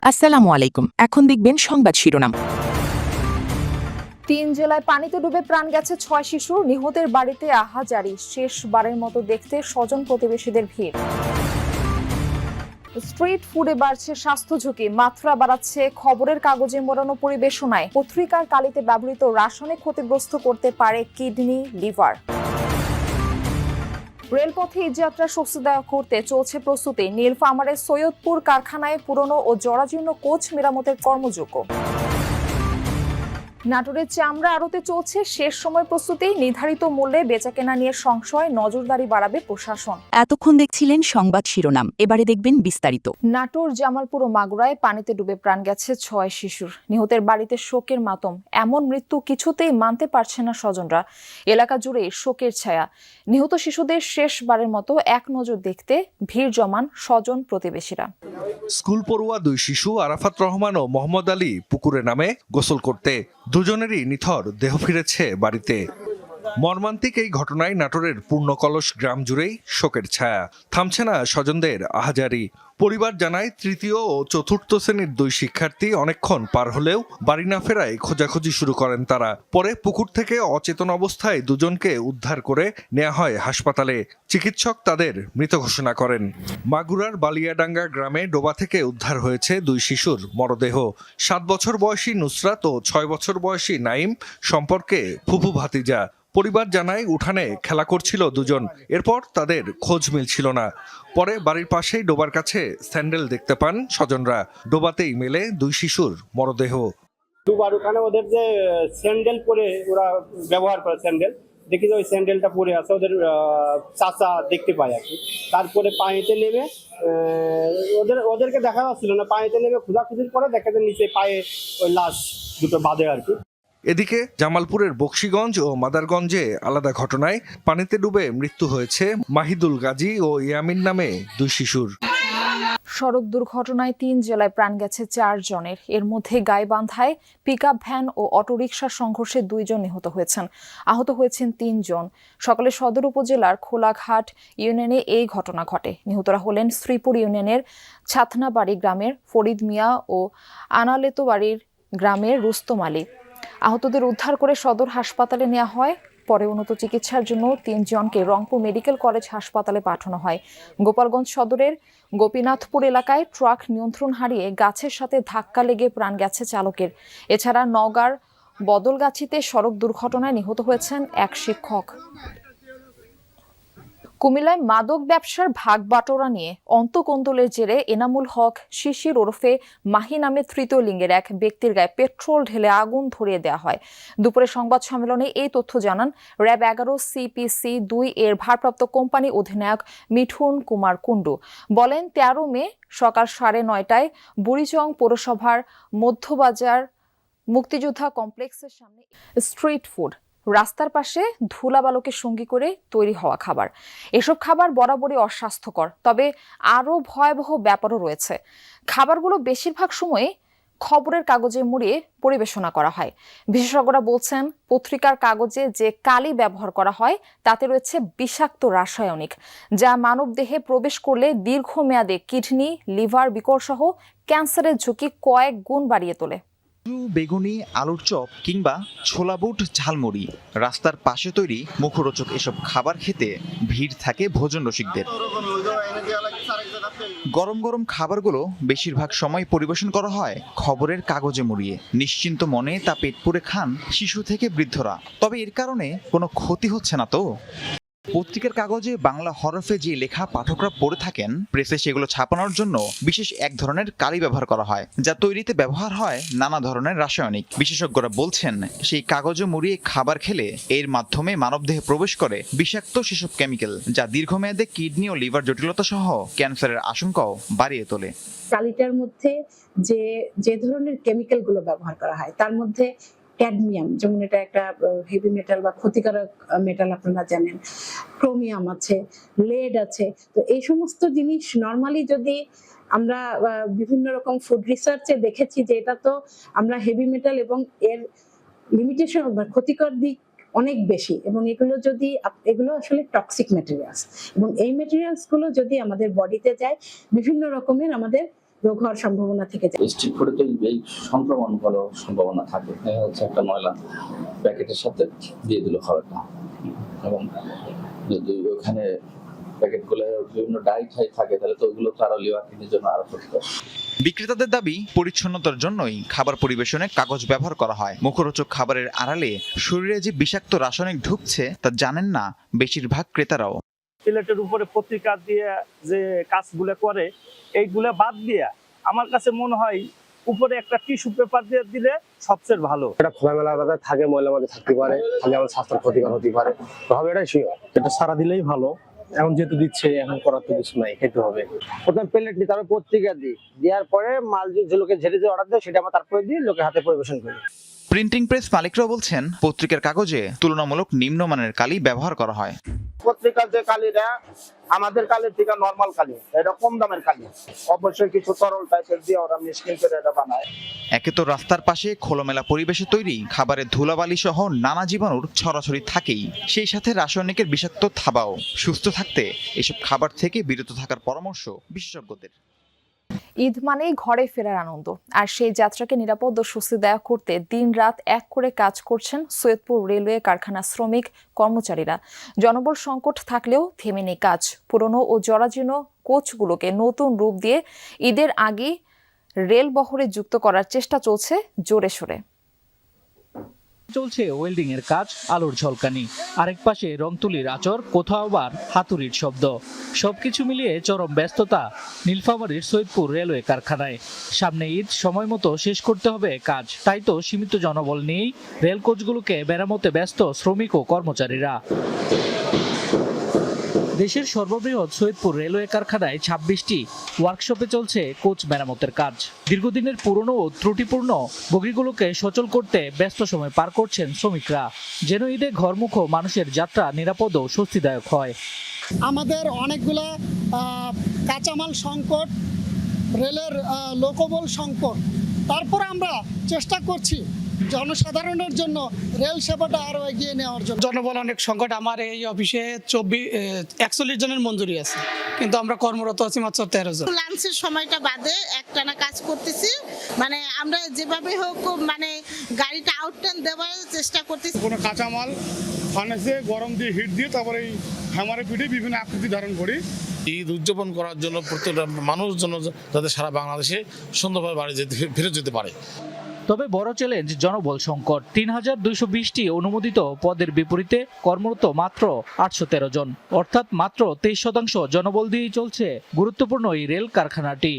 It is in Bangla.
আসসালামু আলাইকুম। এখন দেখবেন সংবাদ শিরোনাম। 3 জেলায় পানিতে ডুবে প্রাণ গেছে 6 শিশু, নিহতের বাড়িতে আহাজারি, শেষবারের মতো দেখতে স্বজন প্রতিবেশীদের ভিড়। স্ট্রিট ফুডে বাড়ছে স্বাস্থ্য ঝুঁকি, মাত্রা বাড়াচ্ছে খবরের কাগজে মোড়ানো পরিবেশনায়, পত্রিকার কালিতে ব্যবহৃত রাসায়নিক ক্ষতিগ্রস্ত করতে পারে কিডনি, লিভার। রেলপথে ঈদযাত্রা স্বস্তিদায়ক করতে চলছে প্রস্তুতি, নীলফামারীর সৈয়দপুর কারখানায় পুরনো ও জরাজীর্ণ কোচ মেরামতের কর্মযোগ্য। নাটোরের চামড়া আড়তে চলছে শেষ সময় প্রস্তুতি, নির্ধারিত মূল্যে বেচাকেনা নিয়ে সংশয়, নজরদারি বাড়াবে প্রশাসন। এতক্ষণ দেখছিলেন সংবাদ শিরোনাম, এবারে দেখবেন বিস্তারিত। নাটোর, জামালপুর ও মাগুরায় পানিতে ডুবে প্রাণ গেছে 6 শিশুর, নিহতের বাড়িতে শোকের মাতম। এমন মৃত্যু কিছুতেই মানতে পারছে না স্বজনরা, এলাকা জুড়ে শোকের ছায়া। নিহত শিশুদের শেষবারের মতো এক নজর দেখতে ভিড় জমান স্বজন প্রতিবেশীরা। স্কুল পড়ুয়া 2 শিশু আরাফাত রহমান ও মোহাম্মদ আলী পুকুরে নামে গোসল করতে, দুজনেরই নিথর দেহ ফিরেছে বাড়িতে। মর্মান্তিক এই ঘটনায় নাটোরের পূর্ণকলস গ্রাম জুড়েই শোকের ছায়া, থামছে না স্বজনদের আহাজারি। পরিবার জানায়, তৃতীয় ও চতুর্থ শ্রেণীর 2 শিক্ষার্থী অনেকক্ষণ পার হলেও বাড়ি না ফেরায় খোঁজাখুঁজি শুরু করেন তারা। পরে পুকুর থেকে অচেতন অবস্থায় দুজনকে উদ্ধার করে নেওয়া হয় হাসপাতালে। চিকিৎসক তাদের মৃত ঘোষণা করেন। মাগুরার বালিয়াডাঙ্গা গ্রামে ডোবা থেকে উদ্ধার হয়েছে 2 শিশুর মরদেহ। 7 বছর বয়সী নুসরাত ও 6 বছর বয়সী নাইম সম্পর্কে ফুফু ভাতিজা। পরিবার জানায়, উঠানে খেলা করছিল দুজন, এরপর তাদের খোঁজ মিলছিল না। পরে বাড়ির পাশেই ডোবার কাছে স্যান্ডেল দেখতে পান স্বজনরা, ডোবাতেই মেলে 2 শিশুর মরদেহ। ডোবার ওখানে ওদের যে স্যান্ডেল পরে ওরা ব্যবহার করে, স্যান্ডেল দেখি যে ওই স্যান্ডেলটা পরে আছে, ওদের চাচা দেখতে পায় আর কি। তারপরে পানিতে নেমে ওদেরকে দেখা যাচ্ছিল না, পানিতে নেমে খোঁজাখুঁজির পরে দেখা যায় নিচে পায়ে ওই লাশ দুটো বাঁধে আর কি। এদিকে জামালপুরের বকশীগঞ্জ ও মাদারগঞ্জে আলাদা ঘটনায় পানিতে ডুবে মৃত্যু হয়েছে মাহিদুল গাজী ও ইয়ামিন নামে 2 শিশুর। সড়ক দুর্ঘটনায় 3 জেলায় প্রাণ গেছে 4 জনের, এর মধ্যে গাইবান্ধায় পিকআপ ভ্যান ও অটোরিকশার সংঘর্ষে 2 জন নিহত হয়েছেন, আহত হয়েছেন 3 জন। সকালে সদর উপজেলার খোলাঘাট ইউনিয়নে এই ঘটনা ঘটে। নিহতরা হলেন শ্রীপুর ইউনিয়নের ছাতনাবাড়ি গ্রামের ফরিদ মিয়া ও আনালেতোবাড়ির গ্রামের রুস্তম আলী। আহতদের উদ্ধার করে সদর হাসপাতালে নেওয়া হয়, পরে উন্নত চিকিৎসার জন্য 3 জনকে রংপুর মেডিকেল কলেজ হাসপাতালে পাঠানো হয়। গোপালগঞ্জ সদরের গোপীনাথপুর এলাকায় ট্রাক নিয়ন্ত্রণ হারিয়ে গাছের সাথে ধাক্কা লেগে প্রাণ গেছে চালকের। এছাড়া নওগাঁর বদলগাছিতে সড়ক দুর্ঘটনায় নিহত হয়েছেন এক শিক্ষক। কুমিল্লায় মাদক ব্যবসার ভাগ বাটোয়ারা নিয়ে অন্তকোন্দলের জেরে এনামুল হক শিশির ওরফে মাহি নামে তৃতীয় লিঙ্গের এক ব্যক্তির গায়ে পেট্রোল ঢেলে আগুন ধরিয়ে দেওয়া হয়। দুপুরে সংবাদ সম্মেলনে এই তথ্য জানান র্যাব 11 CPC 2 এর ভারপ্রাপ্ত কোম্পানি অধিনায়ক মিঠুন কুমার কুণ্ডু। বলেন, 13 মে সকাল 9:30টায় বুড়িচং পৌরসভার মধ্যবাজার মুক্তিযোদ্ধা কমপ্লেক্সের সামনে স্ট্রিট ফুড, রাস্তার পাশে ধুলাবালুকে সঙ্গী করে তৈরি হওয়া খাবার। এসব খাবার বরাবরই অস্বাস্থ্যকর, তবে আরও ভয়াবহ ব্যাপারও রয়েছে। খাবারগুলো বেশিরভাগ সময় খবরের কাগজে মুড়িয়ে পরিবেশনা করা হয়। বিশেষজ্ঞরা বলছেন, পত্রিকার কাগজে যে কালি ব্যবহার করা হয় তাতে রয়েছে বিষাক্ত রাসায়নিক, যা মানবদেহে প্রবেশ করলে দীর্ঘমেয়াদে কিডনি, লিভার বিকল সহ ক্যান্সারের ঝুঁকি কয়েক গুণ বাড়িয়ে তোলে। বেগুনি, আলুর চপ কিংবা ছোলা বুট ঝালমুড়ি, রাস্তার পাশে তৈরি মুখরোচক এসব খাবার খেতে ভিড় থাকে ভোজন রসিকদের। গরম গরম খাবারগুলো বেশিরভাগ সময় পরিবেশন করা হয় খবরের কাগজে মুড়িয়ে। নিশ্চিন্ত মনে তা পেট পুরে খান শিশু থেকে বৃদ্ধরা। তবে এর কারণে কোনো ক্ষতি হচ্ছে না তো? পত্রিকার কাগজে বাংলা হরফে যে লেখা পাঠকরা পড়ে থাকেন, প্রেসে সেগুলো ছাপানোর জন্য বিশেষ এক ধরনের কালি ব্যবহার করা হয়, যা তৈরিতে ব্যবহার হয় নানা ধরনের রাসায়নিক। বিশেষজ্ঞরা বলছেন, সেই কাগজে মুড়িয়ে খাবার খেলে এর মাধ্যমে মানবদেহে প্রবেশ করে বিষাক্ত সেসব কেমিক্যাল, যা দীর্ঘমেয়াদে কিডনি ও লিভার জটিলতা সহ ক্যান্সারের আশঙ্কাও বাড়িয়ে তোলে। কালিটার মধ্যে যে ধরনের কেমিক্যাল গুলো ব্যবহার করা হয়, তার মধ্যে ক্যাডমিয়াম, যেমন এটা একটা হেভি মেটাল বা ক্ষতিকারক মেটাল আপনারা জানেন, ক্রোমিয়াম আছে, লেড আছে। তো এই সমস্ত জিনিস নরমালি যদি আমরা বিভিন্ন রকম ফুড রিসার্চে দেখেছি যে এটা তো আমরা হেভি মেটাল এবং এর লিমিটেশন বা ক্ষতিকর দিক অনেক বেশি, এবং এগুলো আসলে টক্সিক ম্যাটেরিয়ালস, এবং এই ম্যাটেরিয়ালস গুলো যদি আমাদের বডিতে যায় বিভিন্ন রকমের আমাদের রোগ হওয়ার সম্ভাবনা থেকে যায়। স্ট্রিট ফুডে তো এই সংক্রমণ হওয়ার সম্ভাবনা থাকে। হচ্ছে একটা ময়লা প্যাকেটের সাথে দিয়ে দিল খাবারটা, এবং যদি ওখানে প্যাকেটগুলো বিভিন্ন ডাই ঠাই থাকে তাহলে তো ওগুলো তো আরো লিভার কিডনির জন্য আরো ক্ষতিকর। বিক্রেতাদের দাবি, পরিচ্ছন্নতার জন্যই খাবার পরিবেশনে কাগজ ব্যবহার করা হয়। মুখরোচক খাবারের আড়ালে শরীরে যে বিষাক্ত রাসায়নিক ঢুকছে তা জানেন না বেশিরভাগ ক্রেতারাও। প্লেটের উপরে পত্রিকা দিয়ে যে কাজগুলো করে এইগুলো বাদ দিয়ে আমার কাছে মনে হয় উপরে একটা টিস্যু পেপার দিয়ে দিলে সবচেয়ে ভালো। এটা খোলামেলা ভাবে থাকে, ময়লা মধ্যে থাকতে পারে, তাহলে আমার স্বাস্থ্যের ক্ষতিকর হতে পারে। তবে এটাই শিওর, এটা সারা দিলেই ভালো। এখন যেহেতু দিচ্ছে, এখন করার তো কিছু নাই, খেতে হবে। প্রথম প্লেট নিই, তারপর পত্রিকা দিই, দেওয়ার পরে মাল যে লোকে ঝেড়ে যে অর্ডার দেয় সেটা আমরা তারপরে দিয়ে লোকের হাতে পরিবেশন করি। প্রিন্টিং প্রেস মালিকরাও বলছেন, পত্রিকার কাগজে তুলনামূলক নিম্নমানের কালি ব্যবহার করা হয়। পত্রিকার যে কালিটা আমাদের কালির থেকে নরমাল কালি, এটা কম দামের কালি, অবশ্যই কিছু তরল টাইপের দিয়ে ওরা মিক্সিং করে এটা বানায়। একে তো রাস্তার পাশে খোলামেলা পরিবেশে তৈরি খাবারের ধুলাবালি সহ নানা জীবাণুর ছড়াছড়ি থাকেই, সেই সাথে রাসায়নিকের বিষাক্ত থাবাও। সুস্থ থাকতে এসব খাবার থেকে বিরত থাকার পরামর্শ বিশেষজ্ঞদের। ঈদ মানেই ঘরে ফেরার আনন্দ, আর সেই যাত্রাকে নিরাপদ ও স্বস্তিদায়ক করতে দিন-রাত এক করে কাজ করছেন সৈয়দপুর রেলওয়ে কারখানা শ্রমিক কর্মচারীরা। জনবল সংকট থাকলেও থেমে নেই কাজ। পুরনো ও জরাজীর্ণ কোচগুলোকে নতুন রূপ দিয়ে ঈদের আগে রেল বহরে যুক্ত করার চেষ্টা চলছে জোরে সোরে। চলছে ওয়েল্ডিং এর কাজ, আলোর ঝলকানি, আরেক পাশে রং তুলির আচর, কোথাও আবার হাতুড়ির শব্দ। সবকিছু মিলিয়ে চরম ব্যস্ততা নীলফামারীর সৈয়দপুর রেলওয়ে কারখানায়। সামনে ঈদ, সময় মতো শেষ করতে হবে কাজ। তাই তো সীমিত জনবল নিয়েই রেল কোচগুলোকে মেরামতে ব্যস্ত শ্রমিক ও কর্মচারীরা। দেশের সর্ববৃহৎ সৈয়দপুর রেলওয়ে কারখানায় 26টি ওয়ার্কশপে চলছে কোচ মেরামতের কাজ। দীর্ঘদিনের পুরনো ও ত্রুটিপূর্ণ বগিগুলোকে সচল করতে ব্যস্ত সময় পার করছেন শ্রমিকরা, যেন ঈদে ঘরমুখ মানুষের যাত্রা নিরাপদ ও স্বস্তিদায়ক হয়। আমাদের অনেকগুলো কাঁচামাল সংকট, রেলের লোকবল সংকট, তারপর আমরা চেষ্টা করছি জনসাধারণের জন্য রেল সেবাটা আরো এগিয়ে নেওয়ার জন্য। জনবল অনেক সংকট। আমার এই অফিসে 41 জনের মঞ্জুরি আছে, কিন্তু আমরা কর্মরত আছি মাত্র 13 জন। লাঞ্চের সময়টা বাদে একটানা কাজ করতেছি, মানে আমরা যেভাবে হোক মানে গাড়িটা আউটটার্ন দেওয়ার চেষ্টা করতেছি। কোনো কাঁচামাল ফার্নেসে গরম দিয়ে হিট দিয়ে তারপরে এই হ্যামারে পিঠে বিভিন্ন আকৃতি ধারণ করি। ঈদ উদযাপন করার জন্য প্রত্যেকটা মানুষের জন্য যাতে সারা বাংলাদেশে সুন্দরভাবে বাড়ি ফিরে যেতে পারে। তবে বড় চ্যালেঞ্জ জনবল সংকট। 3220টি অনুমোদিত পদের বিপরীতে কর্মরত মাত্র 813 জন, অর্থাৎ মাত্র 23% জনবল দিয়েই চলছে গুরুত্বপূর্ণ এই রেল কারখানাটি।